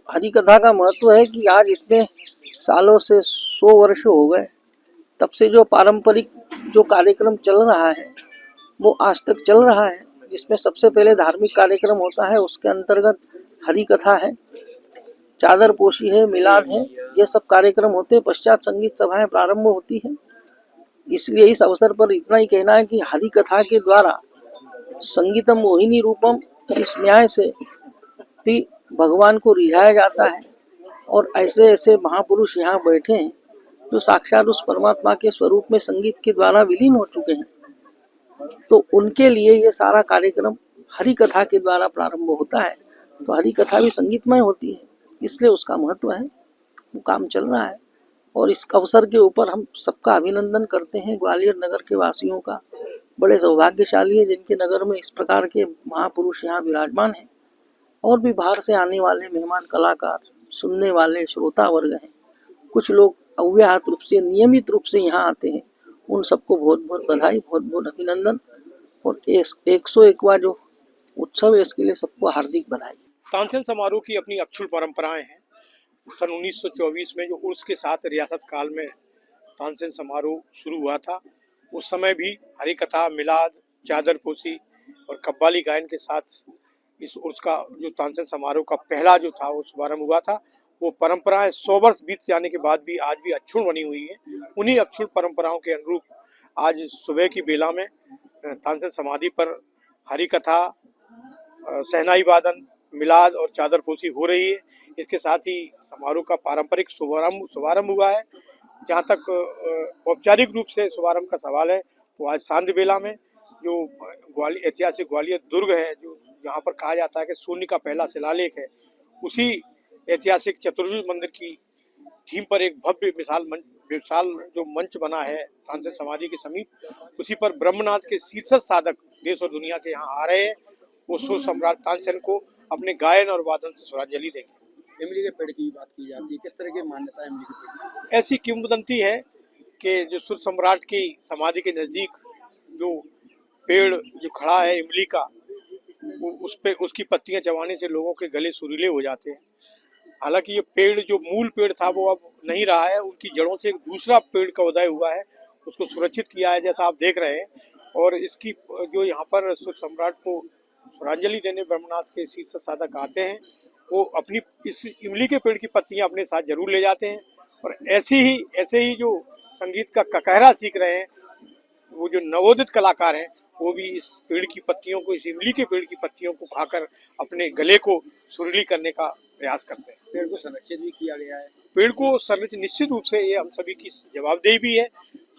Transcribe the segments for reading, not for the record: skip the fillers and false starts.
हरि कथा का महत्व है कि आज इतने सालों से 100 वर्ष हो गए, तब से जो पारंपरिक जो कार्यक्रम चल रहा है वो आज तक चल रहा है, जिसमें सबसे पहले धार्मिक कार्यक्रम होता है, उसके अंतर्गत हरि कथा है, चादर पोशी है, मिलाद है, ये सब कार्यक्रम होते हैं। पश्चात संगीत सभाएं प्रारंभ होती है। इसलिए इस अवसर पर इतना ही कहना है कि हरि कथा के द्वारा संगीतम मोहिनी रूपम, इस न्याय से भी भगवान को रिझाया जाता है। और ऐसे ऐसे महापुरुष यहाँ बैठे हैं जो साक्षात उस परमात्मा के स्वरूप में संगीत के द्वारा विलीन हो चुके हैं, तो उनके लिए ये सारा कार्यक्रम हरि कथा के द्वारा प्रारंभ होता है। तो हरि कथा भी संगीतमय होती है, इसलिए उसका महत्व है, वो काम चल रहा है। और इस अवसर के ऊपर हम सबका अभिनंदन करते हैं, ग्वालियर नगर के वासियों का। बड़े सौभाग्यशाली है जिनके नगर में इस प्रकार के महापुरुष यहाँ विराजमान हैं। और भी बाहर से आने वाले मेहमान, कलाकार, सुनने वाले श्रोता वर्ग हैं, कुछ लोग अव्याहत रूप से, नियमित रूप से यहाँ आते हैं, उन सबको बहुत बहुत बधाई, बहुत बहुत अभिनंदन। और 101वां जो उत्सव है इसके लिए सबको हार्दिक बधाई। तानसेन समारोह की अपनी अक्षुण परंपराएं हैं। सन 1924 में जो उर्स के साथ रियासत काल में तानसेन समारोह शुरू हुआ था, उस समय भी हरि कथा, मिलाद, चादर पोशी और कव्वाली गायन के साथ इस उर्स का जो तानसेन समारोह का पहला जो था वो शुभारंभ हुआ था। वो परंपराएं 100 वर्ष बीत जाने के बाद भी आज भी अक्षुण बनी हुई है। उन्हीं अक्षुण परंपराओं के अनुरूप आज सुबह की बेला में तानसेन समाधि पर हरि कथा, शहनाई वादन, मिलाद और चादर पोशी हो रही है। इसके साथ ही समारोह का पारंपरिक शुभारंभ हुआ है। जहाँ तक औपचारिक रूप से शुभारंभ का सवाल है तो आज सांध्य बेला में जो ऐतिहासिक ग्वालियर दुर्ग है, जो यहाँ पर कहा जाता है कि शून्य का पहला शिलालेख है, उसी ऐतिहासिक चतुर्भुज मंदिर की थीम पर एक भव्य विशाल जो मंच बना है तानसेन समाधि के समीप, उसी पर ब्रह्मनाथ के शीर्षक साधक देश और दुनिया के यहाँ आ रहे हैं। वो सुर सम्राट तानसेन को अपने गायन और वादन से श्रद्धांजलि देंगे। इमली के पेड़ की बात की जाती है, किस तरह की मान्यता है इमली के पेड़ की? ऐसी किंवदंती है कि जो सुर सम्राट की समाधि के नजदीक जो पेड़ जो खड़ा है इमली का, वो उस पे उसकी पत्तियां चबाने से लोगों के गले सुरीले हो जाते हैं। हालांकि ये पेड़ जो मूल पेड़ था वो अब नहीं रहा है, उनकी जड़ों से एक दूसरा पेड़ का उदय हुआ है, उसको सुरक्षित किया है जैसा आप देख रहे हैं। और इसकी जो यहाँ पर सुर सम्राट को श्रद्धांजलि देने ब्रह्मनाथ के शीर्षक साधक आते हैं, वो अपनी इस इमली के पेड़ की पत्तियां अपने साथ जरूर ले जाते हैं। और ऐसे ही जो संगीत का ककहरा सीख रहे हैं, वो जो नवोदित कलाकार हैं, वो भी इस पेड़ की पत्तियों को, इस इमली के पेड़ की पत्तियों को खाकर अपने गले को सुरीली करने का प्रयास करते हैं। पेड़ को संरक्षित भी किया गया है। पेड़ को संरक्षित निश्चित रूप से, ये हम सभी की जवाबदेही भी है।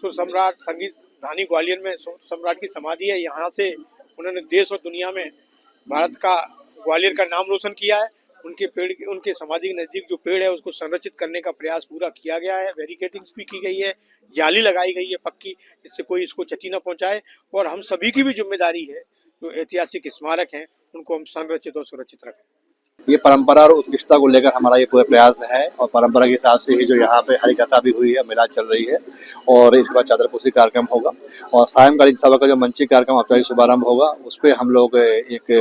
सुर सम्राट संगीत धानी ग्वालियर में सुर सम्राट की समाधि है, यहाँ से उन्होंने देश और दुनिया में भारत का, ग्वालियर का नाम रोशन किया है। उनके समाधि के नजदीक जो पेड़ है उसको संरक्षित करने का प्रयास पूरा किया गया है। बैरिकेडिंग्स भी की गई है, जाली लगाई गई है पक्की, जिससे कोई इसको क्षति न पहुंचाए। और हम सभी की भी जिम्मेदारी है, जो ऐतिहासिक स्मारक हैं उनको हम संरक्षित और सुरक्षित रखें। ये परंपरा और उत्कृष्टता को लेकर हमारा ये पूरा प्रयास है। और परंपरा के हिसाब से ही जो यहाँ पे हरि कथा भी हुई है, मिलाद चल रही है, और इसके बाद चादर पोशी कार्यक्रम होगा। और सायंकालीन सभा का जो मंचिक कार्यक्रम औपचारिक शुभारंभ होगा, उस पर हम लोग एक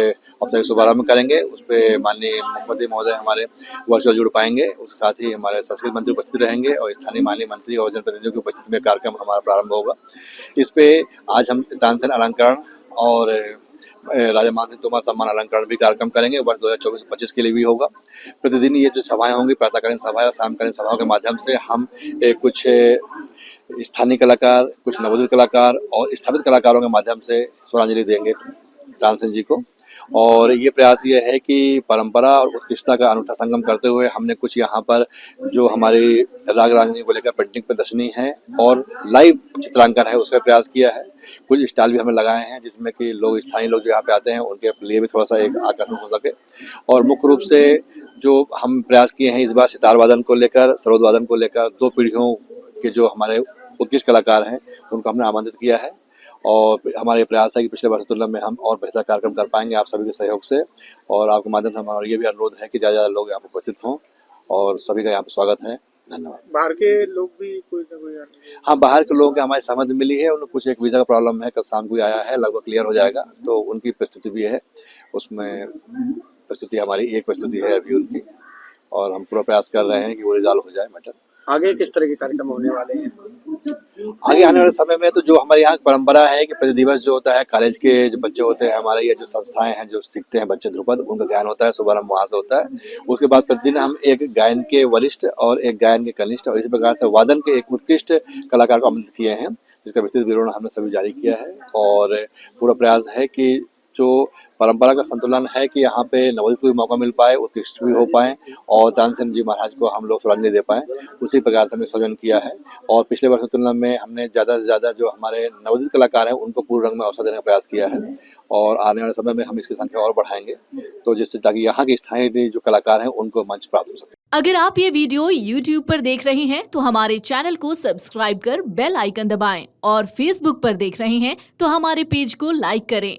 औपचारिक शुभारंभ करेंगे। उस पर माननीय मुख्यमंत्री महोदय हमारे वर्चुअल जुड़ पाएंगे, उसके साथ ही हमारे संस्कृति मंत्री उपस्थित रहेंगे और स्थानीय माननीय मंत्री और जनप्रतिनिधियों की उपस्थिति में कार्यक्रम हमारा प्रारंभ होगा। इस पे आज हम तानसेन अलंकरण और राजा मान सिंह तोमर सम्मान अलंकरण भी कार्यक्रम करेंगे, वर्ष 2024-25 के लिए भी होगा। प्रतिदिन ये जो सभाएं होंगी, प्रातःकालीन सभा और शामकालीन सभाओं के माध्यम से हम कुछ स्थानीय कलाकार, कुछ नवोदित कलाकार और स्थापित कलाकारों के माध्यम से श्रद्धांजलि देंगे तानसेन जी को। और ये प्रयास ये है कि परंपरा और उत्कृष्टता का अनूठा संगम करते हुए हमने कुछ यहाँ पर जो हमारी राग रागनी को लेकर पेंटिंग प्रदर्शनी है और लाइव चित्रांकन है, उसका प्रयास किया है। कुछ स्टॉल भी हमें लगाए हैं जिसमें कि लोग, स्थानीय लोग जो यहाँ पे आते हैं, उनके लिए भी थोड़ा सा एक आकर्षण हो सके। और मुख्य रूप से जो हम प्रयास किए हैं इस बार, सितार वादन को लेकर, सरोद वादन को लेकर, 2 पीढ़ियों के जो हमारे उत्कृष्ट कलाकार हैं उनको हमने आमंत्रित किया है। और हमारा ये प्रयास है कि पिछले वर्ष तुलना में हम और बेहतर कार्यक्रम कर पाएंगे आप सभी के सहयोग से। और आपके माध्यम से हमारा ये भी अनुरोध है कि ज़्यादा लोग यहाँ पर उपस्थित हों, और सभी का यहाँ पर स्वागत है। धन्यवाद। बाहर के लोग भी कोई ना कोई? हाँ, बाहर के लोगों के हमारी सहमति मिली है, उनको कुछ एक वीज़ा का प्रॉब्लम है, कल शाम को आया है, लगभग क्लियर हो जाएगा, तो उनकी प्रस्तुति भी है। उसमें प्रस्तुति हमारी एक प्रस्तुति है अभी उनकी, और हम पूरा प्रयास कर रहे हैं कि वो रिजॉल्व हो जाए मैटर। आगे किस तरह के कार्यक्रम होने वाले हैं? आगे आने वाले समय में तो जो हमारे यहाँ परंपरा है कि प्रतिदिवस जो होता है कॉलेज के जो बच्चे होते हैं हमारे ये जो संस्थाएं हैं जो सीखते हैं बच्चे ध्रुपद, उनका गायन होता है, शुभारंभ वहाँ से होता है। उसके बाद प्रतिदिन हम एक गायन के वरिष्ठ और एक गायन के कनिष्ठ और इसी प्रकार से वादन के एक उत्कृष्ट कलाकार को आमंत्रित किए हैं, जिसका विस्तृत विवरण हमने सभी जारी किया है। और पूरा प्रयास है कि जो परंपरा का संतुलन है कि यहाँ पे नवोदित को भी मौका मिल पाए, उत्कृष्ट भी हो पाए और तानसेन जी महाराज को हम लोग श्रद्धांजलि दे पाएँ, उसी प्रकार से हमने सृजन किया है। और पिछले वर्ष की तुलना में हमने ज़्यादा से ज़्यादा जो हमारे नवोदित कलाकार हैं उनको पूर्ण रंग में अवसर देने का प्रयास किया है और आने वाले समय में हम इसकी संख्या और बढ़ाएंगे, तो जिससे ताकि यहाँ के स्थानीय जो कलाकार हैं उनको मंच प्राप्त हो सके। अगर आप ये वीडियो YouTube पर देख रहे हैं तो हमारे चैनल को सब्सक्राइब कर बेल आइकन दबाएं और Facebook पर देख रहे हैं तो हमारे पेज को लाइक करें।